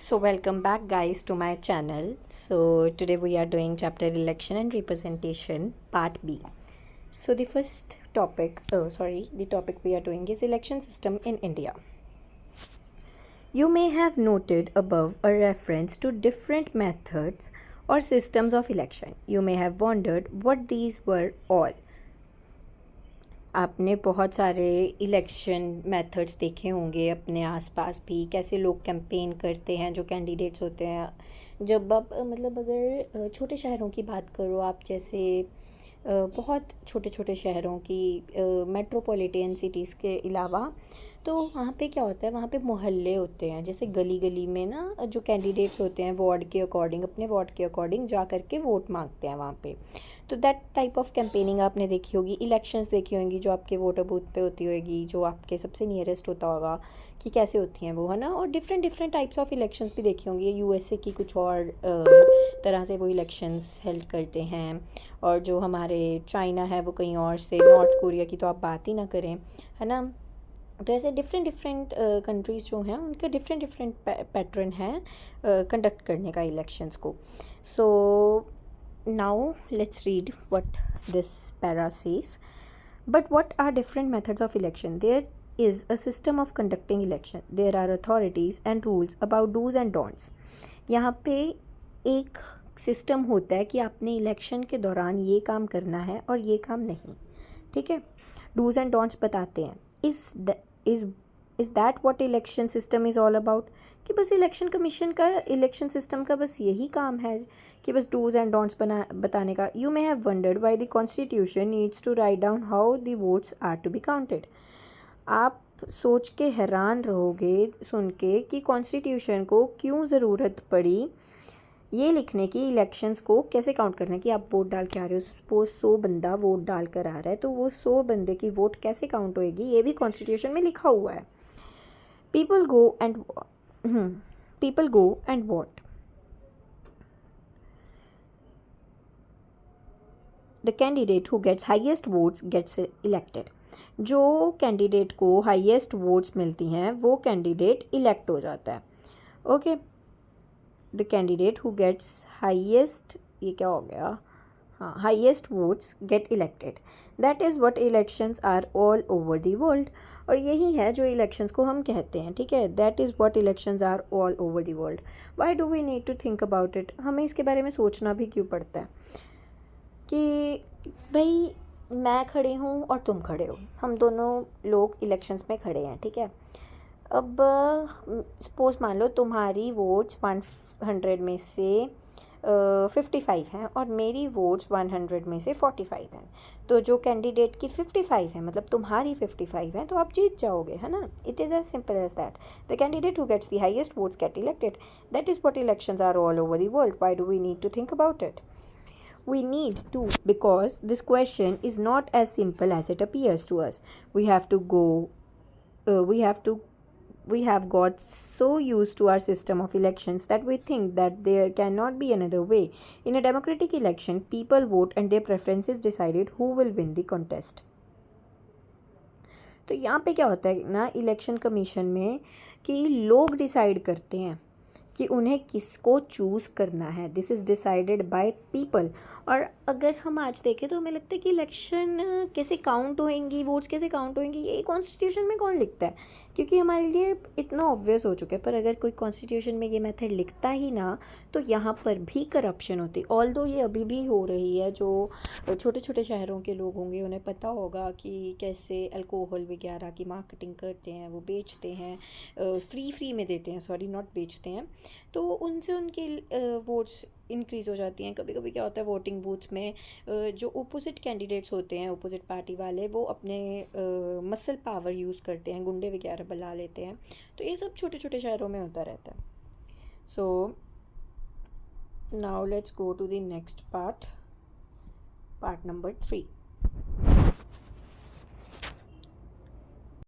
So welcome back guys to my channel. So today we are doing chapter election and representation part B. So the first topic, the topic we are doing is election system in India. You may have noted above a reference to different methods or systems of election. You may have wondered what these were all. आपने बहुत सारे election methods देखे होंगे अपने आसपास भी, कैसे लोग कैंपेन करते हैं, जो कैंडिडेट्स होते हैं। जब आप मतलब अगर छोटे शहरों की बात करो आप, जैसे बहुत छोटे छोटे शहरों की, मेट्रोपॉलिटन सिटीज़ के अलावा, तो वहाँ पे क्या होता है, वहाँ पे मोहल्ले होते हैं। जैसे गली गली में ना जो कैंडिडेट्स होते हैं वार्ड के अकॉर्डिंग, अपने वार्ड के अकॉर्डिंग जा कर के वोट मांगते हैं वहाँ पे। तो दैट टाइप ऑफ कैंपेनिंग आपने देखी होगी। इलेक्शंस देखी होंगी जो आपके वोटर बूथ पे होती होगी, जो आपके सबसे नियरेस्ट होता होगा कि कैसे होती हैं वो, है ना। और different different types of elections भी देखी होंगी। यूएसए की कुछ और तरह से वो इलेक्शंस हेल्ड करते हैं, और जो हमारे चाइना है वो कहीं और से, नॉर्थ कोरिया की तो आप बात ही ना करें, है ना। तो ऐसे डिफरेंट डिफरेंट कंट्रीज़ जो हैं उनके डिफरेंट डिफरेंट पैटर्न हैं कंडक्ट करने का इलेक्शंस को। सो now let's read what this para says. But what are different methods of election? There is a system of conducting election. There are authorities and rules about do's and don'ts. यहाँ पे एक system होता है कि आपने election के दौरान ये काम करना है और ये काम नहीं, ठीक है। डूज़ एंड डोंट्स बताते हैं। Is that what election system is all about? कि बस इलेक्शन कमीशन का, इलेक्शन सिस्टम का बस यही काम है कि बस डूज़ एंड डोंट्स बताने का। You may have wondered why the constitution needs to write down how the votes are to be counted. आप सोच के हैरान रहोगे सुन के कि कॉन्स्टिट्यूशन को क्यों ज़रूरत पड़ी ये लिखने की इलेक्शंस को कैसे काउंट करना है। कि आप वोट डाल के आ रहे हो, सपोज 100 बंदा वोट डाल कर आ रहा है, तो वो 100 बंदे की वोट कैसे काउंट होएगी ये भी कॉन्स्टिट्यूशन में लिखा हुआ है। People go and vote. The candidate who gets highest votes gets elected. जो कैंडिडेट को हाईएस्ट वोट्स मिलती हैं वो कैंडिडेट इलेक्ट हो जाता है। Okay, the candidate who gets highest, ये क्या हो गया, हाँ, highest votes get elected. That is what elections are all over the world. और यही है जो इलेक्शंस को हम कहते हैं, ठीक है। That is what elections are all over the world. Why do we need to think about it? हमें इसके बारे में सोचना भी क्यों पड़ता है कि भाई मैं खड़ी हूँ और तुम खड़े हो, हम दोनों लोग इलेक्शंस में खड़े हैं, ठीक है। अब सपोज मान लो तुम्हारी वोट्स 100 में से 55 हैं और मेरी वोट्स 100 में से 45 हैं। तो जो कैंडिडेट की 55 है, मतलब तुम्हारी 55 है, तो आप जीत जाओगे, है ना। It is as simple as that. The candidate who gets the highest votes get elected. That is what elections are all over the world. Why do we need to think about it? We need to, because this question is not as simple as it appears to us. We have got so used to our system of elections that we think that there cannot be another way. In a democratic election, people vote and their preferences decided who will win the contest. तो यहाँ पे क्या होता है ना election commission में, कि लोग डिसाइड करते हैं कि उन्हें किसको चूज़ करना है। This is decided by people. और अगर हम आज देखें तो हमें लगता है कि इलेक्शन कैसे काउंट होएंगी, वोट्स कैसे काउंट होएंगी, ये कॉन्स्टिट्यूशन में कौन लिखता है, क्योंकि हमारे लिए इतना ऑब्वियस हो चुका है। पर अगर कोई कॉन्स्टिट्यूशन में ये मेथड लिखता ही ना तो यहाँ पर भी करप्शन होती। ऑल्दो ये अभी भी हो रही है। जो छोटे छोटे शहरों के लोग होंगे उन्हें पता होगा कि कैसे अल्कोहल वगैरह की मार्केटिंग करते हैं, वो बेचते हैं, फ्री में देते हैं, सॉरी नॉट बेचते हैं। तो उनसे उनकी वोट्स इंक्रीज़ हो जाती हैं। कभी कभी क्या होता है वोटिंग बूथ्स में जो ओपोजिट कैंडिडेट्स होते हैं, ओपोजिट पार्टी वाले, वो अपने मसल पावर यूज़ करते हैं, गुंडे वगैरह बुला लेते हैं। तो ये सब छोटे छोटे शहरों में होता रहता है। So now let's go to the next part number 3.